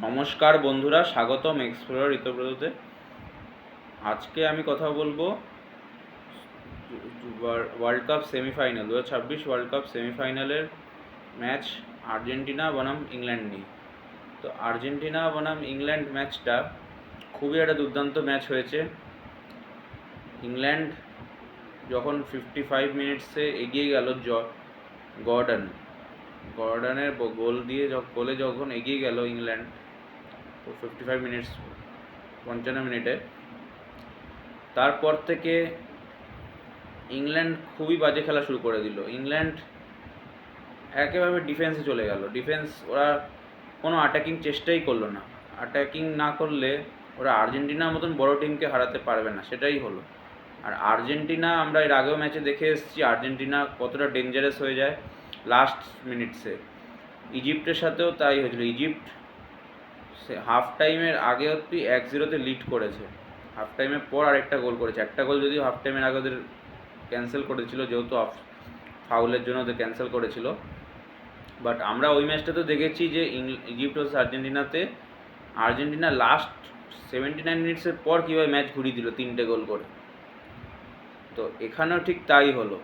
নমস্কার বন্ধুরা, স্বাগতম এক্সপ্লোরার ঋতব্রততে। আজকে আমি কথা বলবো world cup semifinal 2026 world cup সেমিফাইনালের ম্যাচ আর্জেন্টিনা বনাম ইংল্যান্ড নিয়ে। তো আর্জেন্টিনা বনাম ইংল্যান্ড ম্যাচটা খুবই একটা দুর্দান্ত ম্যাচ হয়েছে। ইংল্যান্ড যখন 55 মিনিটসে এগিয়ে গেল, গর্ডনের গোলে যখন এগিয়ে গেল ইংল্যান্ড 55 মিনিটস 55 মিনিটে, তারপর থেকে ইংল্যান্ড খুবই বাজে খেলা শুরু করে দিল। ইংল্যান্ড একেবারে ডিফেন্সে চলে গেল। ওরা কোনো অ্যাটাকিং চেষ্টাই করলো না। অ্যাটাকিং না করলে ওরা আর্জেন্টিনার মতন বড় টিমকে হারাতে পারবে না, সেটাই হলো। আর আর্জেন্টিনা, আমরা এর আগেও ম্যাচে দেখে এসেছি আর্জেন্টিনা কতটা ডেঞ্জারাস হয়ে যায় লাস্ট মিনিটসে। ইজিপ্টের সাথেও তাই হয়েছিল। ইজিপ্ট হাফ টাইমের আগে অবধি 1-0 লিড করেছে। হাফ টাইমের পর আরেকটা গোল করেছে। একটা গোল যদিও হাফ টাইমের আগে ওদের ক্যান্সেল করেছিল, যেহেতু ফাউলের জন্য ওদের ক্যান্সেল করেছিল। বাট আমরা ওই ম্যাচটাতে দেখেছি যে ইজিপ্ট ভার্সেস আর্জেন্টিনাতে আর্জেন্টিনা লাস্ট 79 মিনিটসের পর কীভাবে ম্যাচ ঘুরিয়ে দিল 3টে গোল করে। তো এখানেও ঠিক তাই হলো।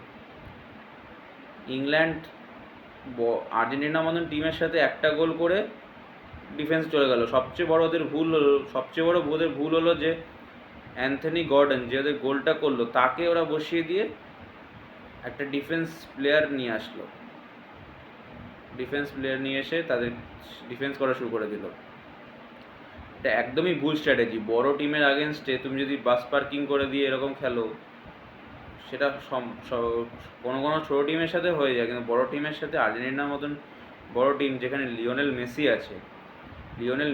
ইংল্যান্ড আর্জেন্টিনার মতন টিমের সাথে একটা গোল করে ডিফেন্স চলে গেল। সবচেয়ে বড় ওদের ভুল হলো যে অ্যান্থনি গর্ডন যে ওদের গোলটা করলো, তাকে ওরা বসিয়ে দিয়ে একটা ডিফেন্স প্লেয়ার নিয়ে এসে তাদের ডিফেন্স করা শুরু করে দিল। এটা একদমই ভুল স্ট্র্যাটেজি। বড় টিমের আগেনস্টে তুমি যদি বাস পার্কিং করে দিয়ে এরকম খেলো, সেটা কোনো ছোটো টিমের সাথে হয়ে যায়, কিন্তু বড় টিমের সাথে, আর্জেন্টিনার মতন বড় টিম যেখানে লিওনেল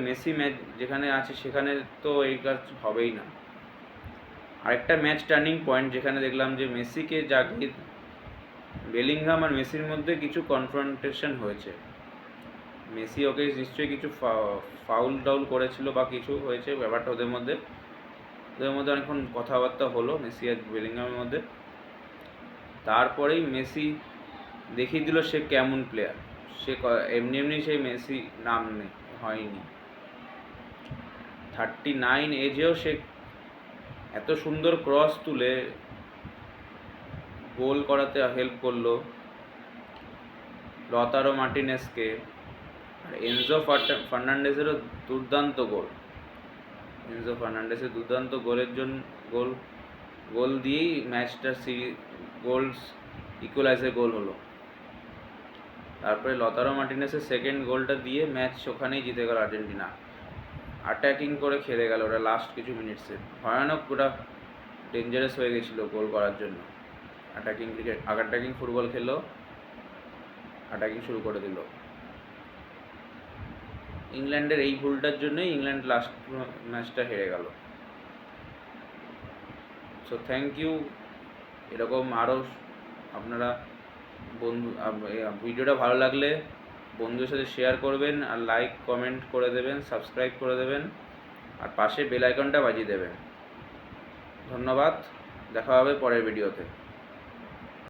মেসি ম্যাচ যেখানে আছে, সেখানে তো এই কাজ হবেই না। আরেকটা ম্যাচ টার্নিং পয়েন্ট যেখানে দেখলাম যে মেসিকে জাগিয়ে বেলিংহাম আর মেসির মধ্যে কিছু কনফ্রন্টেশন হয়েছে। মেসি ওকে নিশ্চয়ই কিছু ফাউল করেছিল বা কিছু হয়েছে, ব্যাপারটা ওদের মধ্যে অনেকক্ষণ কথাবার্তা হলো মেসি আর বেলিংহামের মধ্যে। তারপরেই মেসি দেখিয়ে দিল সে কেমন প্লেয়ার। সে এমনি সেই মেসি নাম হয়নি। 39 এজেও সে এত সুন্দর ক্রস তুলে গোল করাতে হেল্প করলো লতারো মার্টিনেসকে। আর এনজো ফার্নান্ডেসেরও দুর্দান্ত গোল দিয়েই ম্যাচটা ইকুয়ালাইজার গোল হলো। তারপরে লতারো মার্টিনেসের সেকেন্ড গোলটা দিয়ে ম্যাচ ওখানেই জিতে গেল আর্জেন্টিনা। অ্যাটাকিং করে খেলে গেল ওরা লাস্ট কিছু মিনিটসে। ভয়ানক, ওরা ডেঞ্জারাস হয়ে গেছিলো গোল করার জন্য। অ্যাটাকিং ফুটবল খেললো, অ্যাটাকিং শুরু করে দিল। ইংল্যান্ডের এই ভুলটার জন্যই ইংল্যান্ড লাস্ট ম্যাচটা হেরে গেল। So thank you. এরকম আরও আপনারা ভিডিওটা ভালো লাগলে বন্ধুদের সাথে শেয়ার করবেন, আর লাইক কমেন্ট করে দেবেন, সাবস্ক্রাইব করে দেবেন, আর পাশে বেল আইকনটা বাজিয়ে দেবেন। ধন্যবাদ। দেখা হবে পরের ভিডিওতে।